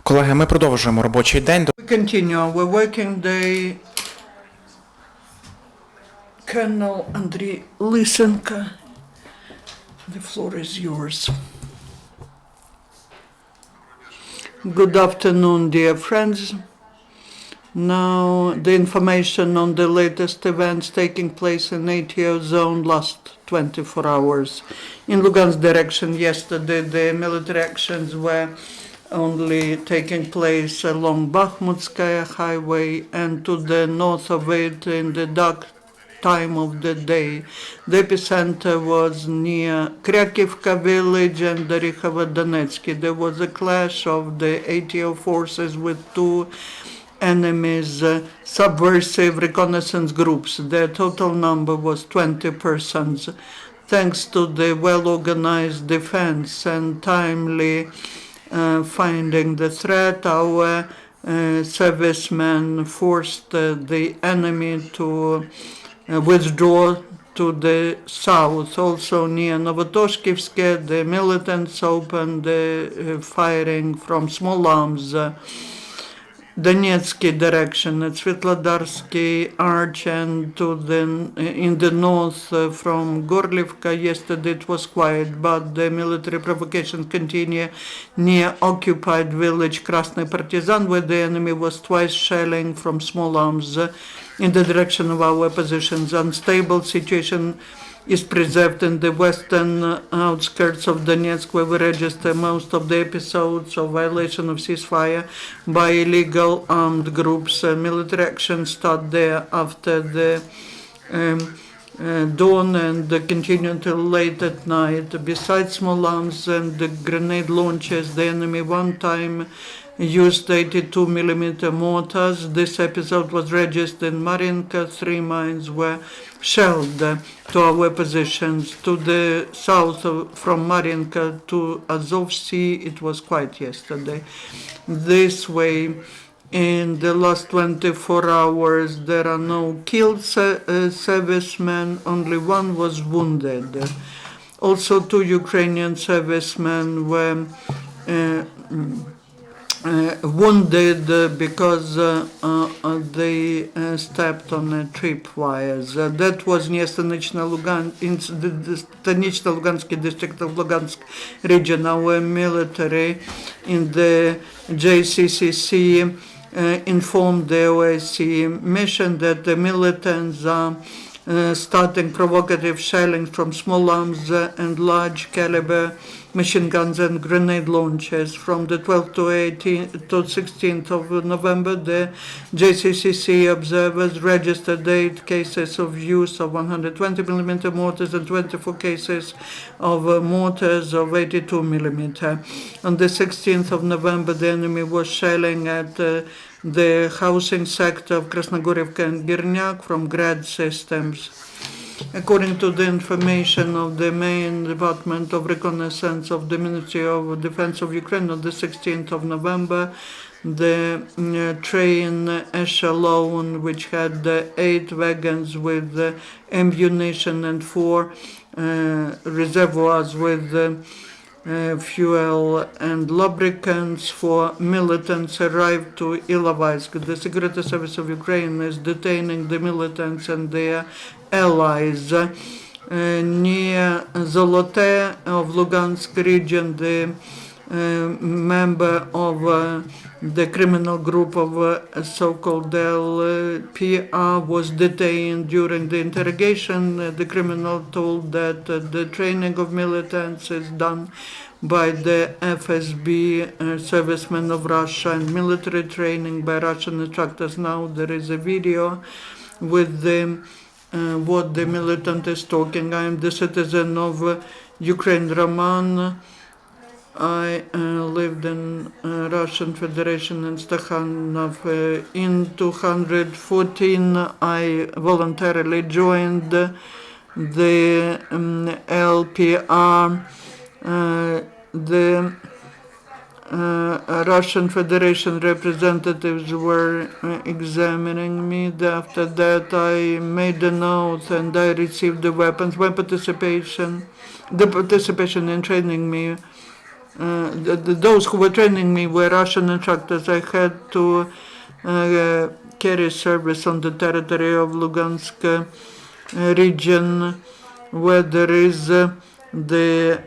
Колеги, ми продовжуємо робочий день. We continue our working day. Colonel Andriy Lysenko, the floor is yours. Good afternoon, dear friends. Now, the information on the latest events taking place in ATO zone last 24 hours. In Lugansk direction yesterday, the military actions were only taking place along Bakhmutskaya highway and to the north of it in the dark time of the day. The epicenter was near Kryakivka village and Darykhovo-Donetsky. There was a clash of the ATO forces with two enemies' subversive reconnaissance groups. Their total number was 20 persons. Thanks to the well-organized defense and timely finding the threat, our servicemen forced the enemy to withdraw to the south. Also near Novotoshkivske, the militants opened firing from small arms. Donetsky direction at Svetlodarsky Arch and in the north from Gorlivka. Yesterday it was quiet, but the military provocations continue near occupied village Krasny Partizan, where the enemy was twice shelling from small arms in the direction of our positions. Unstable situation is preserved in the western outskirts of Donetsk, where we register most of the episodes of violation of ceasefire by illegal armed groups. Military actions start there after the dawn and continue until late at night. Besides small arms and the grenade launchers, the enemy one time used 82mm mortars. This episode was registered in Marinka. 3 mines were shelled to our positions. To the south from Marinka to Azov Sea, it was quiet yesterday. This way, in the last 24 hours, there are no killed servicemen, only one was wounded. Also, 2 Ukrainian servicemen were wounded because they stepped on tripwires. That was near Stanично-Luganski district of Lugansk region. Our military in the JCCC informed the OSC mission that the militants are starting provocative shelling from small arms and large caliber machine guns and grenade launchers. From the 12th to 16th of November, the JCCC observers registered 8 cases of use of 120mm mortars and 24 cases of mortars of 82mm. On the 16th of November, the enemy was shelling at the housing sector of Krasnogorivka and Girnyak from Grad systems. According to the information of the main Department of Reconnaissance of the Ministry of Defense of Ukraine, on the 16th of November, the train echelon, which had 8 wagons with ammunition and 4 reservoirs with fuel and lubricants for militants, arrived to Ilovaisk. The Security Service of Ukraine is detaining the militants and their allies near Zolote of Lugansk region. The member of the criminal group of so-called LPR was detained during the interrogation. The criminal told that the training of militants is done by the FSB servicemen of Russia and military training by Russian instructors. Now there is a video with what the militant is talking. I am the citizen of Ukraine, Roman. I lived in Russian Federation in Stakhanov. In 2014, I voluntarily joined the LPR. The Russian Federation representatives were examining me. After that, I made an oath and I received the weapons. The participation in training me those who were training me were Russian instructors. I had to carry service on the territory of Lugansk region, where there is the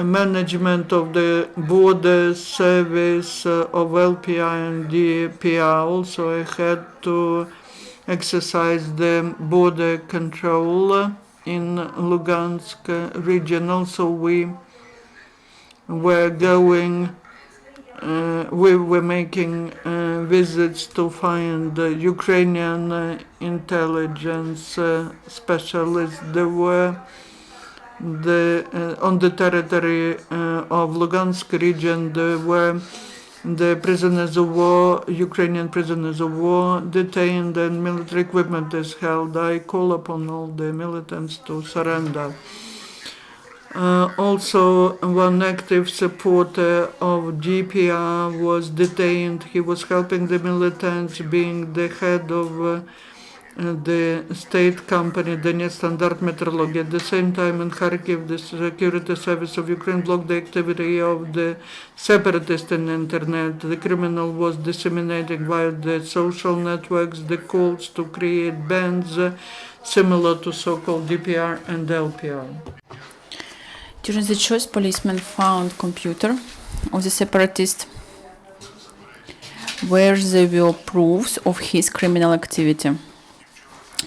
management of the border service of LPI and DPI. Also, I had to exercise the border control in Lugansk region. Also, we were making visits to find Ukrainian intelligence specialists. There were on the territory of Lugansk region, there were the prisoners of war, Ukrainian prisoners of war, detained, and military equipment is held. I call upon all the militants to surrender. Also, one active supporter of GPR was detained. He was helping the militants, being the head of the state company, Donetsk Standard Metrology. At the same time, in Kharkiv, the security service of Ukraine blocked the activity of the separatists in the internet. The criminal was disseminating via the social networks the calls to create bands similar to so-called DPR and LPR. During the choice, policemen found computer of the separatist where there were proofs of his criminal activity.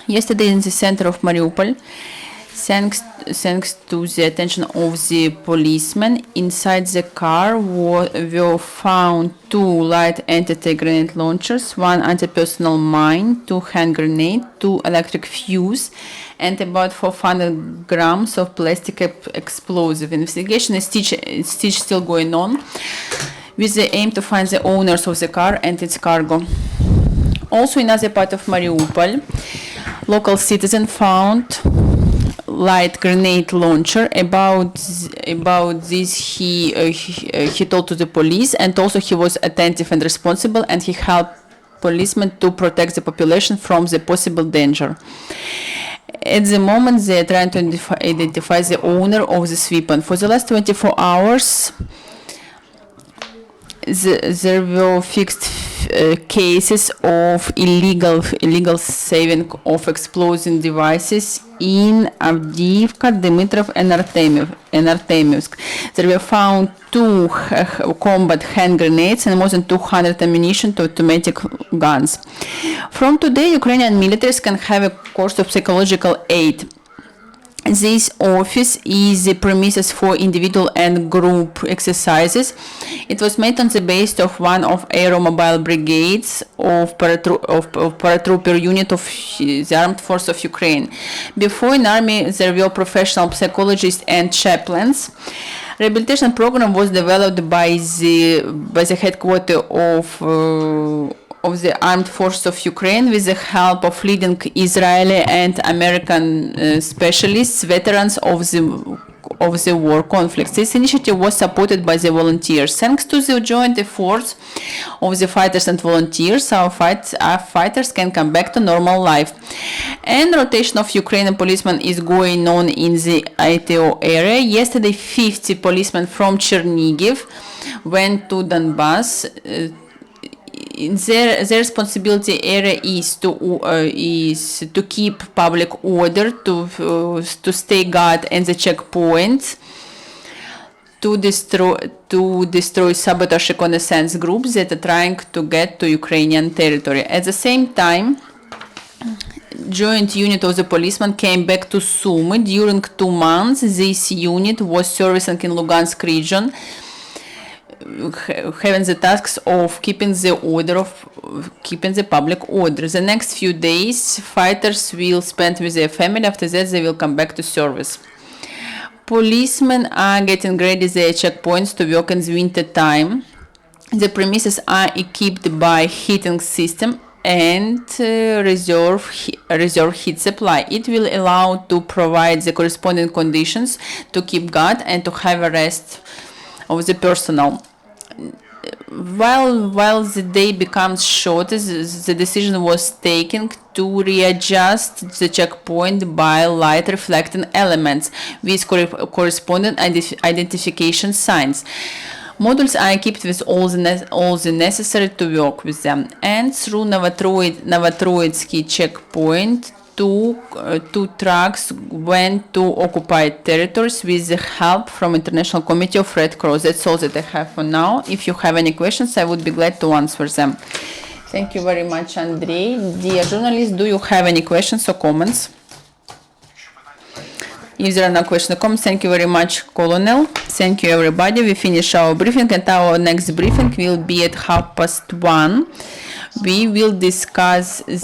Yesterday, in the center of Mariupol, thanks to the attention of the policemen, inside the car were found 2 light anti-tank grenade launchers, 1 anti-personnel mine, 2 hand grenades, 2 electric fuse, and about 400 grams of plastic explosive. Investigation is still going on, with the aim to find the owners of the car and its cargo. Also, in other part of Mariupol, local citizen found light grenade launcher. About this, he told to the police, and also he was attentive and responsible, and he helped policemen to protect the population from the possible danger. At the moment, they are trying to identify the owner of this weapon. For the last 24 hours, there were fixed cases of illegal saving of explosive devices in Avdiivka, Dmitrov, and Artemivsk. There were found 2 combat hand grenades and more than 200 ammunition to automatic guns. From today, Ukrainian militaries can have a course of psychological aid. This office is the premises for individual and group exercises. It was made on the base of one of aeromobile brigades of paratrooper unit of the armed force of Ukraine. Before in army, there were professional psychologists and chaplains. Rehabilitation program was developed by the headquarters of the armed forces of Ukraine with the help of leading Israeli and American specialists, veterans of the war conflicts. This initiative was supported by the volunteers. Thanks to the joint efforts of the fighters and volunteers, our fighters can come back to normal life. And rotation of Ukrainian policemen is going on in the ITO area. Yesterday, 50 policemen from Chernigiv went to Donbass. Their responsibility area is to keep public order, to stay guard at the checkpoints, to destroy sabotage reconnaissance groups that are trying to get to Ukrainian territory. At the same time, joint unit of the policemen came back to Sumy. During 2 months, this unit was servicing in Lugansk region, having the tasks of keeping the public order. The next few days, fighters will spend with their family. After that, they will come back to service. Policemen are getting ready their checkpoints to work in the winter time. The premises are equipped by heating system and reserve heat supply. It will allow to provide the corresponding conditions to keep guard and to have a rest of the personnel. while the day becomes shorter, the decision was taken to readjust the checkpoint by light reflecting elements with corresponding identification signs. Modules are equipped with all the necessary to work with them. And through Novotroitsky checkpoint, two trucks went to occupied territories with the help from International Committee of Red Cross. That's all that I have for now. If you have any questions, I would be glad to answer them. Thank you very much, Andriy. Dear journalists, do you have any questions or comments? If there are no questions or comments, thank you very much, Colonel. Thank you, everybody. We finish our briefing, and our next briefing will be at 1:30. We will discuss the